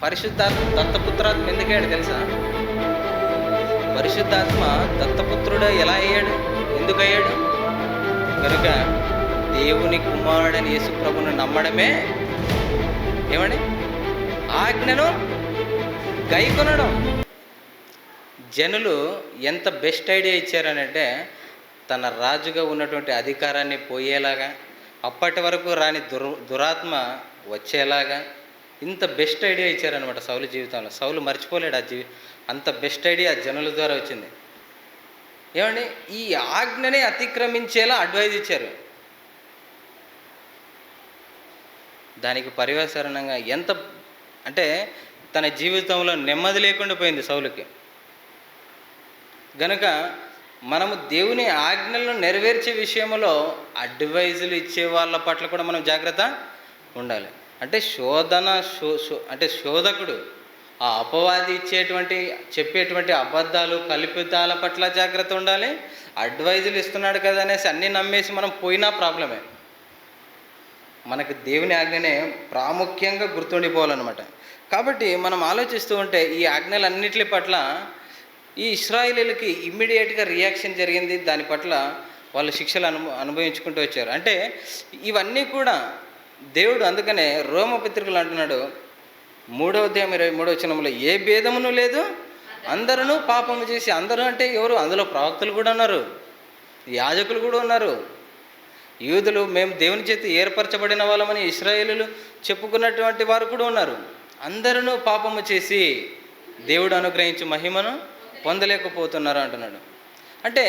పరిశుద్ధాత్మ దత్తపుత్రాత్మ ఎందుకయ్యాడు తెలుసా? పరిశుద్ధాత్మ దత్తపుత్రుడు ఎలా అయ్యాడు, ఎందుకు అయ్యాడు? కనుక దేవుని కుమారుడని యేసు ప్రభువును నమ్మడమే ఏమండి ఆజ్ఞను గైకొనడం. జనులు ఎంత బెస్ట్ ఐడియా ఇచ్చారనంటే, తన రాజుగా ఉన్నటువంటి అధికారాన్ని పోయేలాగా, అప్పటి వరకు రాని దురాత్మ వచ్చేలాగా ఇంత బెస్ట్ ఐడియా ఇచ్చారనమాట సౌలు జీవితంలో. సౌలు మర్చిపోలేడు అంత బెస్ట్ ఐడియా జనుల ద్వారా వచ్చింది. ఏమండి ఈ ఆజ్ఞనే అతిక్రమించేలా అడ్వైజ్ ఇచ్చారు. దానికి పర్యవసానంగా ఎంత అంటే తన జీవితంలో నెమ్మది లేకుండా పోయింది సౌలుకి. గనుక మనము దేవుని ఆజ్ఞలను నెరవేర్చే విషయంలో అడ్వైజులు ఇచ్చే వాళ్ళ పట్ల కూడా మనం జాగ్రత్త ఉండాలి. అంటే శోధకుడు ఆ అపవాది చెప్పేటువంటి అబద్ధాలు కల్పితాల పట్ల జాగ్రత్త ఉండాలి. అడ్వైజులు ఇస్తున్నాడు కదా అనేసి అన్నీ నమ్మేసి మనం పోయినా ప్రాబ్లమే. మనకు దేవుని ఆజ్ఞనే ప్రాముఖ్యంగా గుర్తుండిపోవాలన్నమాట. కాబట్టి మనం ఆలోచిస్తూ ఉంటే ఈ ఆజ్ఞలన్నిటి పట్ల ఈ ఇశ్రాయేలీయులకి ఇమ్మీడియట్గా రియాక్షన్ జరిగింది. దాని పట్ల వాళ్ళు శిక్షలు అనుభవించుకుంటూ వచ్చారు. అంటే ఇవన్నీ కూడా దేవుడు అందుకనే రోమపత్రికలు అంటున్నాడు 3వ అధ్యాయం 23వ వచనంలో, ఏ భేదమును లేదు, అందరూ పాపము చేసి. అందరూ అంటే ఎవరు? అందులో ప్రవక్తలు కూడా ఉన్నారు, యాజకులు కూడా ఉన్నారు, యూదులు మేము దేవుని చేత ఏర్పరచబడిన వాళ్ళమని ఇశ్రాయేలీయులు చెప్పుకున్నటువంటి వారు కూడా ఉన్నారు. అందరూ పాపము చేసి దేవుడు అనుగ్రహించి మహిమను పొందలేకపోతున్నారు అంటున్నాడు. అంటే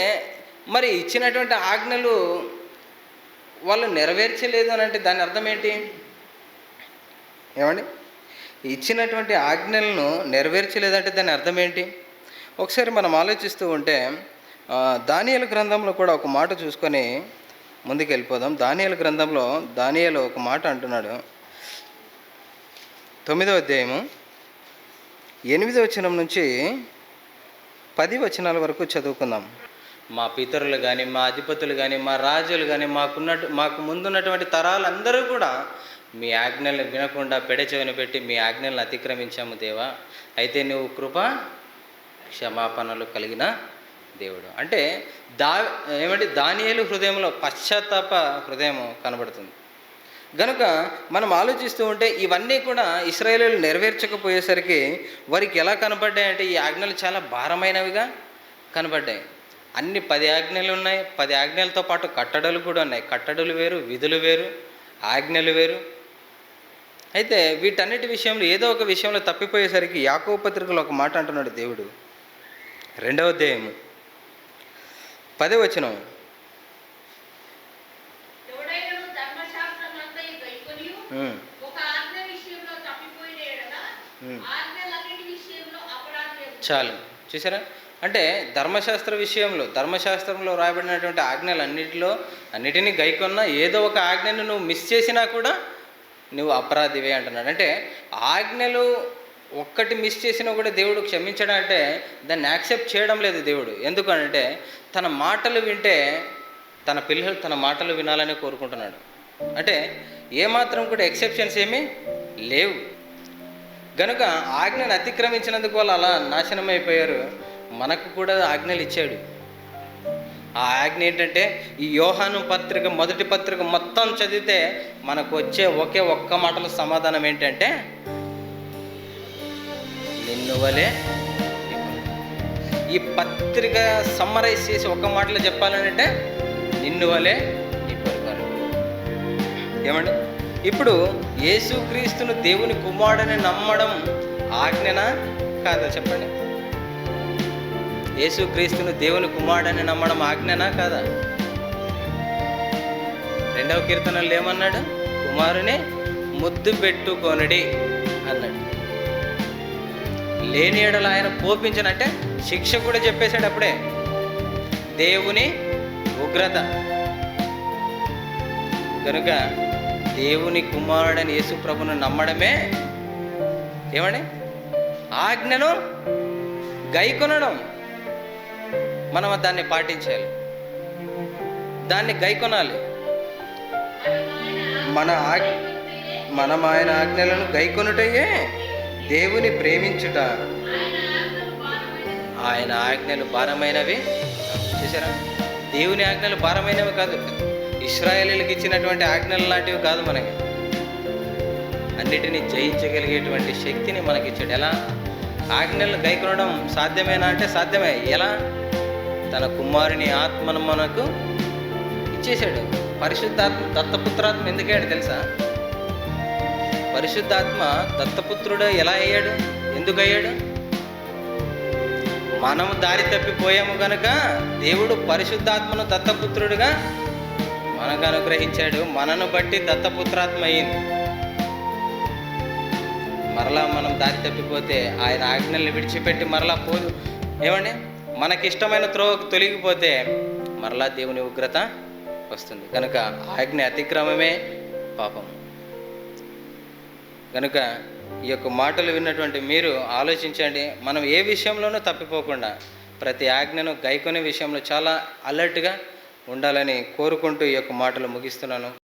మరి ఇచ్చినటువంటి ఆజ్ఞలు వాళ్ళు నెరవేర్చలేదు అని అంటే దాని అర్థం ఏంటి? ఏమండి ఇచ్చినటువంటి ఆజ్ఞలను నెరవేర్చలేదంటే దాని అర్థం ఏంటి? ఒకసారి మనం ఆలోచిస్తూ ఉంటే దానియేలు గ్రంథంలో కూడా ఒక మాట చూసుకొని ముందుకు వెళ్ళిపోదాం. దానియేలు గ్రంథంలో దానియేలు ఒక మాట అంటున్నాడు. 9వ అధ్యాయము 8వ వచనం నుంచి 10 వచనాల వరకు చదువుకుందాం. మా పితరులు కానీ, మా అధిపతులు కానీ, మా రాజులు కానీ, మాకు ముందున్నటువంటి తరాలందరూ కూడా మీ ఆజ్ఞలను వినకుండా పెడచెవిన పెట్టి మీ ఆజ్ఞలను అతిక్రమించాము దేవా, అయితే నువ్వు కృప క్షమాపణలు కలిగిన దేవుడు. అంటే దానియేలు హృదయంలో పశ్చాత్తాప హృదయం కనబడుతుంది. గనుక మనం ఆలోచిస్తూ ఉంటే ఇవన్నీ కూడా ఇశ్రాయేలీయులు నెరవేర్చకపోయేసరికి వారికి ఎలా కనబడ్డాయంటే ఈ ఆజ్ఞలు చాలా భారమైనవిగా కనబడ్డాయి. అన్ని 10 ఆజ్ఞలు ఉన్నాయి. 10 ఆజ్ఞలతో పాటు కట్టడలు కూడా ఉన్నాయి. కట్టడలు వేరు, విధులు వేరు, ఆజ్ఞలు వేరు. అయితే వీటన్నిటి విషయంలో ఏదో ఒక విషయంలో తప్పిపోయేసరికి యాకోబు పత్రికలో ఒక మాట అంటున్నాడు దేవుడు. 2వ అధ్యాయము 10వ వచనం, చాలు చూసారా? అంటే ధర్మశాస్త్రంలో రాయబడినటువంటి అన్నిటినీ గైకొన్నా ఏదో ఒక ఆజ్ఞను నువ్వు మిస్ చేసినా కూడా నువ్వు అపరాధివే అంటున్నాడు. అంటే ఆజ్ఞలు ఒక్కటి మిస్ చేసినా కూడా దేవుడు క్షమించడం అంటే దాన్ని యాక్సెప్ట్ చేయడం లేదు దేవుడు. ఎందుకంటే తన మాటలు వింటే తన పిల్లలు తన మాటలు వినాలని కోరుకుంటున్నాడు. అంటే ఏమాత్రం కూడా ఎక్సెప్షన్స్ ఏమీ లేవు. గనుక ఆజ్ఞను అతిక్రమించినందుకు వాళ్ళు అలా నాశనం అయిపోయారు. మనకు కూడా ఆజ్ఞలు ఇచ్చాడు. ఆ ఆజ్ఞ ఏంటంటే ఈ యోహాను పత్రిక మొదటి పత్రిక మొత్తం చదివితే మనకు వచ్చే ఒక్క మాటలో సమాధానం ఏంటంటే నిన్ను వలే. ఈ పత్రిక సమ్మరైజ్ చేసి ఒక్క మాటలో చెప్పాలంటే నిన్ను వలే ఇప్పటివరకు. ఏమండి ఇప్పుడు యేసుక్రీస్తును దేవుని కుమారుడని నమ్మడం ఆజ్ఞనా కాదా చెప్పండి? యేసుక్రీస్తును దేవుని కుమారుడని నమ్మడం ఆజ్ఞనా కాదా? 2వ కీర్తనలో ఏమన్నాడు? కుమారుని ముద్దు పెట్టుకొనుడి అన్నాడు. లేని ఎడల ఆయన కోపించనంటే శిక్ష కూడా చెప్పేశాడు అప్పుడే. దేవుని ఉగ్రత. కనుక దేవుని కుమారుడని యేసు ప్రభువును నమ్మడమే ఏమండి ఆజ్ఞను గైకొనడం. మనం దాన్ని పాటించాలి, దాన్ని గైకొనాలి. మనం ఆయన ఆజ్ఞలను గైకొనుటయే దేవుని ప్రేమించుట ఆయన ఆజ్ఞలు భారమైనవి. చూసారా, దేవుని ఆజ్ఞలు భారమైనవి కాదు, ఇశ్రాయేలీలకు ఇచ్చినటువంటి ఆజ్ఞలు లాంటివి కాదు. మనకి అన్నిటినీ జయించగలిగేటువంటి శక్తిని మనకిచ్చాడు. ఎలా? ఆజ్ఞలు గైకొనడం సాధ్యమేనా అంటే సాధ్యమే. ఎలా? తన కుమారుని ఆత్మను మనకు ఇచ్చేశాడు. పరిశుద్ధాత్మ దత్తపుత్రాత్మ ఎందుకయ్యాడు తెలుసా? పరిశుద్ధాత్మ దత్తపుత్రుడు ఎలా అయ్యాడు? ఎందుకు అయ్యాడు? మనము దారి తప్పిపోయాము కనుక దేవుడు పరిశుద్ధాత్మను దత్తపుత్రుడిగా మనకు అనుగ్రహించాడు. మనను బట్టి దత్తపుత్రాత్మ అయింది. మరలా మనం దారి తప్పిపోతే, ఆయన ఆజ్ఞల్ని విడిచిపెట్టి మరలా పోదు, ఏమండి, మనకిష్టమైన త్రోవకు తొలగిపోతే మరలా దేవుని ఉగ్రత వస్తుంది. కనుక ఆజ్ఞ అతిక్రమమే పాపం. కనుక ఈ యొక్క మాటలు విన్నటువంటి మీరు ఆలోచించండి. మనం ఏ విషయంలోనూ తప్పిపోకుండా ప్రతి ఆజ్ఞను గైకొనే విషయంలో చాలా అలర్ట్గా ఉండాలని కోరుకుంటూ ఈ యొక్క మాటలు ముగిస్తున్నాను.